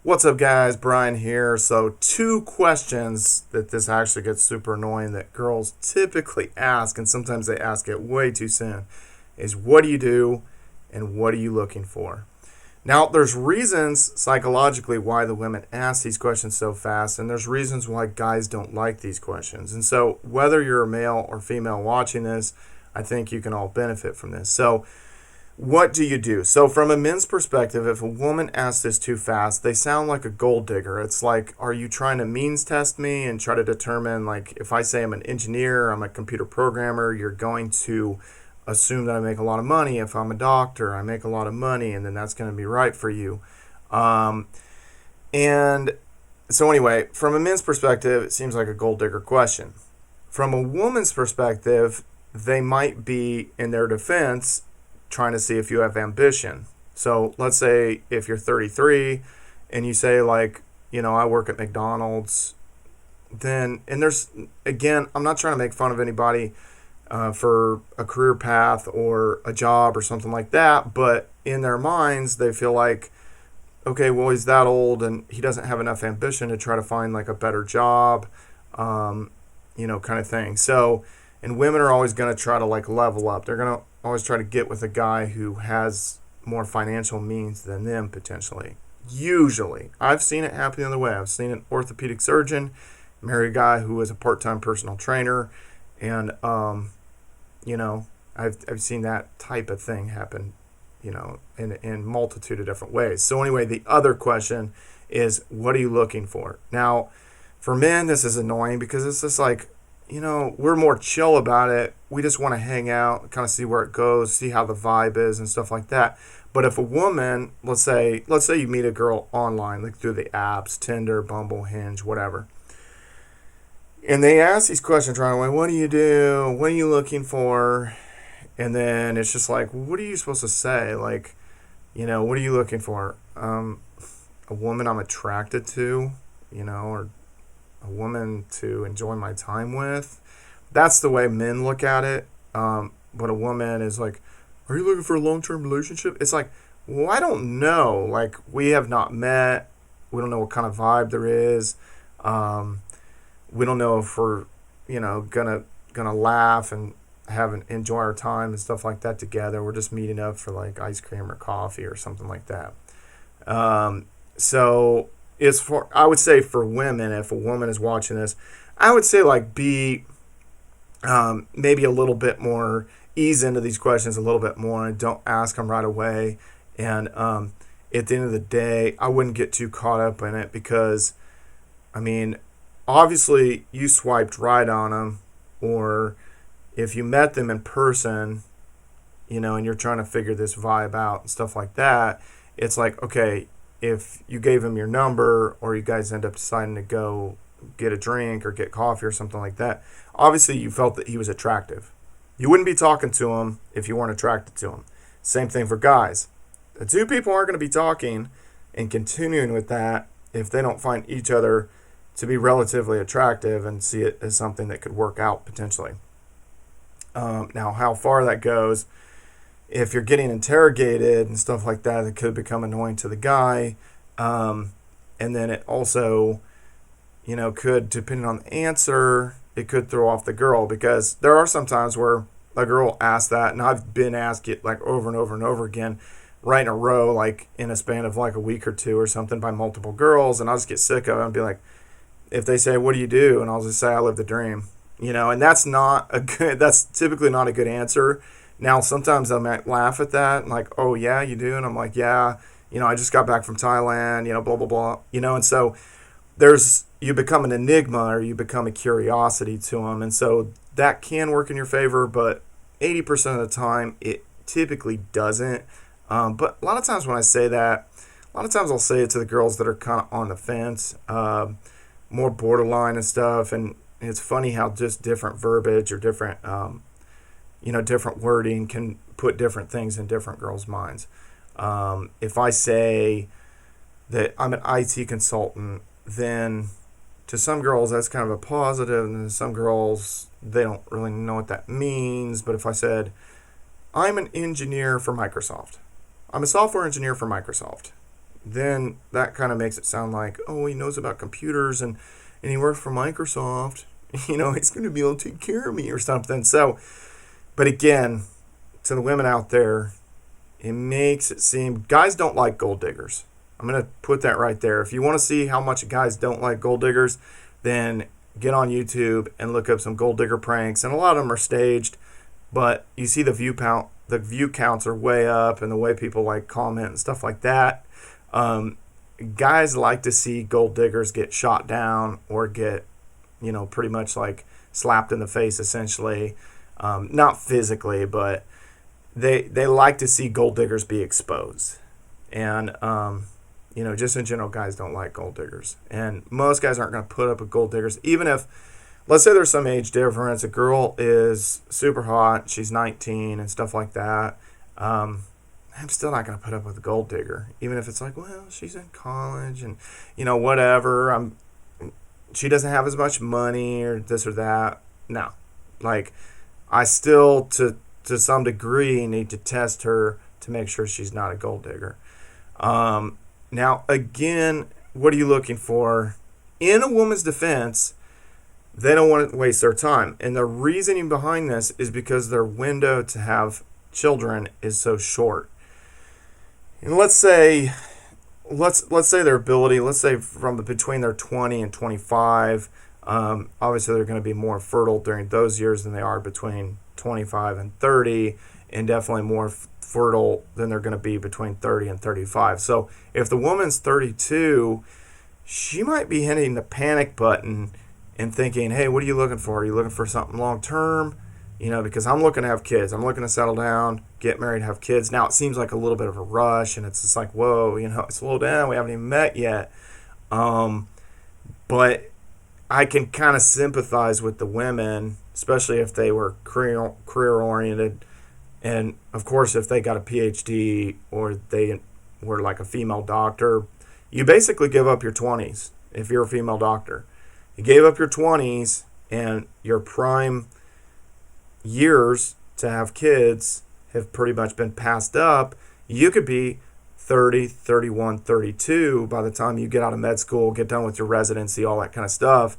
What's up, guys? Brian here. So, two questions that this actually gets super annoying that girls typically ask, and sometimes they ask it way too soon, is what do you do and what are you looking for? Now, there's reasons psychologically why the women ask these questions so fast, and there's reasons why guys don't like these questions. And so, whether you're a male or female watching this, I think you can all benefit from this. So, what do you do? So, from a men's perspective, if a woman asks this too fast, they sound like a gold digger. It's like, are you trying to means test me and try to determine, like, if I say I'm an engineer, I'm a computer programmer, you're going to assume that I make a lot of money. If I'm a doctor, I make a lot of money, and then that's going to be right for you. Um, and so, anyway, from a men's perspective, it seems like a gold digger question. From a woman's perspective, they might be, in their defense, trying to see if you have ambition. So let's say if you're 33 and you say, like, I work at McDonald's, then, and there's, again, I'm not trying to make fun of anybody for a career path or a job or something like that, but in their minds, they feel like, okay, well, he's that old and he doesn't have enough ambition to try to find like a better job, kind of thing. So, and women are always going to try to like level up. They're going to always try to get with a guy who has more financial means than them potentially. Usually. I've seen it happen the other way. I've seen an orthopedic surgeon marry a guy who was a part-time personal trainer, and I've seen that type of thing happen, in multitude of different ways. So anyway, the other question is, what are you looking for? Now, for men, this is annoying because it's just like, we're more chill about it. We just want to hang out, kind of see where it goes, see how the vibe is and stuff like that. But if a woman, let's say you meet a girl online, like through the apps, Tinder, Bumble, Hinge, whatever, and they ask these questions right away, what do you do? What are you looking for? And then it's just like, what are you supposed to say? Like, what are you looking for? A woman I'm attracted to, or a woman to enjoy my time with. That's the way men look at it. But a woman is like, are you looking for a long-term relationship? It's like, well, I don't know. Like, we have not met. We don't know what kind of vibe there is. We don't know if we're, gonna laugh and enjoy our time and stuff like that together. We're just meeting up for like ice cream or coffee or something like that. So I would say for women, if a woman is watching this, I would say like be maybe a little bit more, ease into these questions a little bit more and don't ask them right away. And at the end of the day, I wouldn't get too caught up in it because, obviously you swiped right on them, or if you met them in person, and you're trying to figure this vibe out and stuff like that, it's like, okay, if you gave him your number or you guys end up deciding to go get a drink or get coffee or something like that, obviously you felt that he was attractive. You wouldn't be talking to him if you weren't attracted to him. Same thing for guys. The two people aren't going to be talking and continuing with that if they don't find each other to be relatively attractive and see it as something that could work out potentially. Now, how far that goes, if you're getting interrogated and stuff like that, it could become annoying to the guy. And then it also, could, depending on the answer, it could throw off the girl, because there are some times where a girl asks that, and I've been asked it like over and over and over again, right in a row, like in a span of like a week or two or something, by multiple girls, and I'll just get sick of it and be like, if they say, what do you do? And I'll just say, I live the dream. And that's typically not a good answer. Now, sometimes I might laugh at that and like, oh, yeah, you do? And I'm like, yeah, I just got back from Thailand, blah, blah, blah, and so you become an enigma, or you become a curiosity to them. And so that can work in your favor, but 80% of the time, it typically doesn't. But a lot of times when I say that, a lot of times I'll say it to the girls that are kind of on the fence, more borderline and stuff. And it's funny how just different verbiage or different, different wording can put different things in different girls' minds. If I say that I'm an IT consultant, then to some girls that's kind of a positive, and to some girls they don't really know what that means. But if I said, I'm an engineer for Microsoft, I'm a software engineer for Microsoft, then that kind of makes it sound like, oh, he knows about computers and he works for Microsoft. He's going to be able to take care of me or something. So, but again, to the women out there, it makes it seem guys don't like gold diggers. I'm going to put that right there. If you want to see how much guys don't like gold diggers, then get on YouTube and look up some gold digger pranks. And a lot of them are staged, but you see the view counts are way up, and the way people like comment and stuff like that. Guys like to see gold diggers get shot down or get, pretty much like slapped in the face, essentially. Not physically, but they like to see gold diggers be exposed. And, just in general, guys don't like gold diggers. And most guys aren't going to put up with gold diggers, even if, let's say there's some age difference. A girl is super hot, she's 19 and stuff like that. I'm still not going to put up with a gold digger, even if it's like, well, she's in college and, whatever. She doesn't have as much money or this or that. No. Like, I still, to some degree, need to test her to make sure she's not a gold digger. Now, again, what are you looking for? In a woman's defense, they don't want to waste their time. And the reasoning behind this is because their window to have children is so short. And let's say their ability, let's say from between their 20 and 25, obviously they're going to be more fertile during those years than they are between 25 and 30, and definitely more fertile than they're going to be between 30 and 35. So if the woman's 32, she might be hitting the panic button and thinking, hey, what are you looking for? Are you looking for something long term? Because I'm looking to have kids. I'm looking to settle down, get married, have kids. Now it seems like a little bit of a rush, and it's just like, whoa, slow down. We haven't even met yet. But I can kind of sympathize with the women, especially if they were career oriented. And of course, if they got a PhD or they were like a female doctor, you basically give up your 20s if you're a female doctor. You gave up your 20s and your prime years to have kids have pretty much been passed up. You could be 30, 31, 32 by the time you get out of med school, get done with your residency, all that kind of stuff.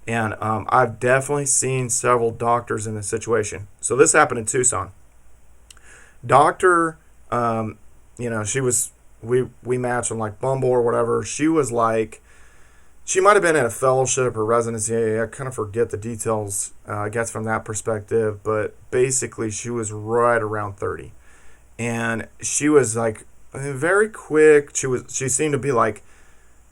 And I've definitely seen several doctors in this situation. So this happened in Tucson. Doctor, she was, we matched on like Bumble or whatever. She was like, she might have been in a fellowship or residency. I kind of forget the details, I guess, from that perspective. But basically, she was right around 30. And she was like very quick. She seemed to be like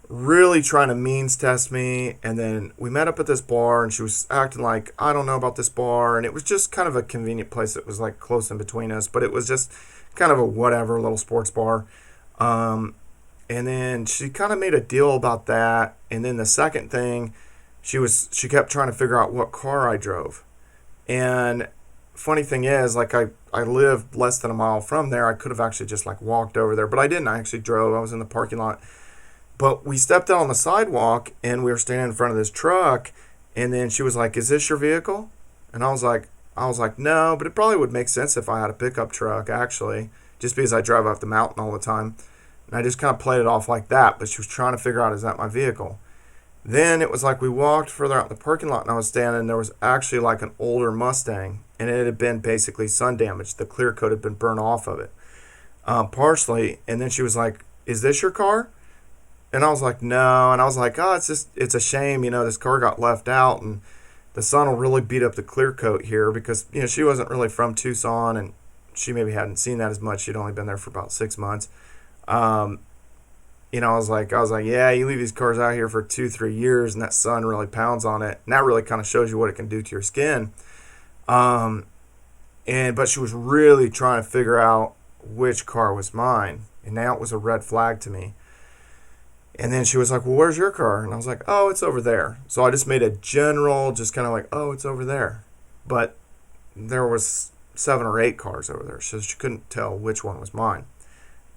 really trying to means test me. And then we met up at this bar, and she was acting like, I don't know about this bar. And it was just kind of a convenient place that was like close in between us. But it was just kind of a whatever little sports bar. And then she kind of made a deal about that. And then the second thing, she kept trying to figure out what car I drove. And funny thing is, like I lived less than a mile from there. I could have actually just like walked over there, but I didn't. I actually drove. I was in the parking lot. But we stepped out on the sidewalk and we were standing in front of this truck. And then she was like, "Is this your vehicle?" And I was like, "No, but it probably would make sense if I had a pickup truck, actually, just because I drive up the mountain all the time." And I just kind of played it off like that, but she was trying to figure out, is that my vehicle? Then it was like we walked further out in the parking lot, and I was standing, and there was actually like an older Mustang, and it had been basically sun damaged. The clear coat had been burnt off of it, partially. And then she was like, "Is this your car?" And I was like, "No." And I was like, "Oh, it's a shame, this car got left out, and the sun will really beat up the clear coat here," because, she wasn't really from Tucson, and she maybe hadn't seen that as much. She'd only been there for about 6 months. I was like, yeah, you leave these cars out here for 2-3 years and that sun really pounds on it. And that really kind of shows you what it can do to your skin. But she was really trying to figure out which car was mine. And now it was a red flag to me. And then she was like, "Well, where's your car?" And I was like, "Oh, it's over there." So I just made a general, just kind of like, "Oh, it's over there." But there was 7 or 8 cars over there. So she couldn't tell which one was mine.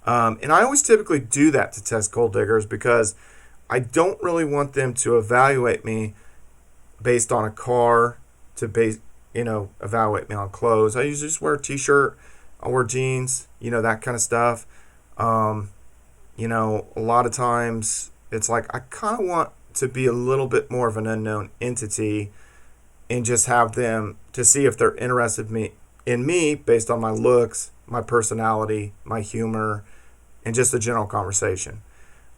And I always typically do that to test gold diggers because I don't really want them to evaluate me based on a car to evaluate me on clothes. I usually just wear a t-shirt, I wear jeans, that kind of stuff. A lot of times it's like I kind of want to be a little bit more of an unknown entity and just have them to see if they're interested in me based on my looks, my personality, my humor, and just a general conversation.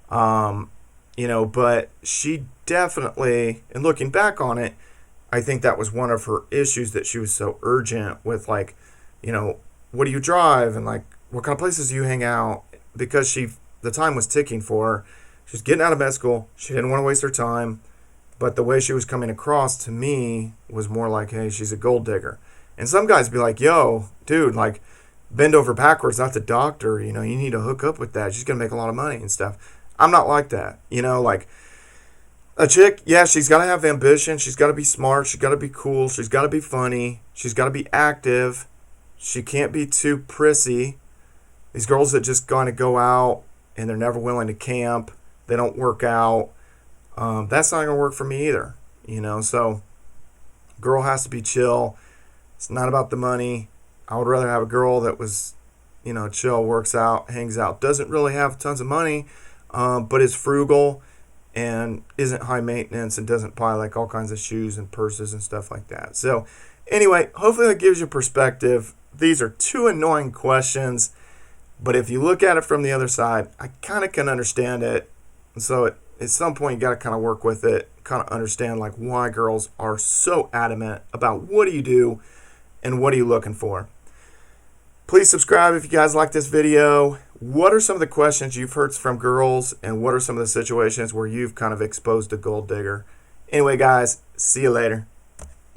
But she definitely, and looking back on it, I think that was one of her issues, that she was so urgent with, like, what do you drive, and like what kind of places do you hang out, because the time was ticking for her. She was getting out of med school. She didn't want to waste her time. But the way she was coming across to me was more like, hey, she's a gold digger. And some guys be like, yo, dude, like, bend over backwards. That's a doctor. You need to hook up with that. She's going to make a lot of money and stuff. I'm not like that. Like, a chick, yeah, she's got to have ambition. She's got to be smart. She's got to be cool. She's got to be funny. She's got to be active. She can't be too prissy. These girls that just kind of go out and they're never willing to camp, they don't work out, that's not going to work for me either. So girl has to be chill. It's not about the money. I would rather have a girl that was, chill, works out, hangs out, doesn't really have tons of money, but is frugal and isn't high maintenance and doesn't buy like all kinds of shoes and purses and stuff like that. So anyway, hopefully that gives you perspective. These are 2 annoying questions, but if you look at it from the other side, I kind of can understand it. And so at some point, you got to kind of work with it, kind of understand like why girls are so adamant about what do you do and what are you looking for. Please subscribe if you guys like this video. What are some of the questions you've heard from girls, and what are some of the situations where you've kind of exposed a gold digger? Anyway, guys, see you later.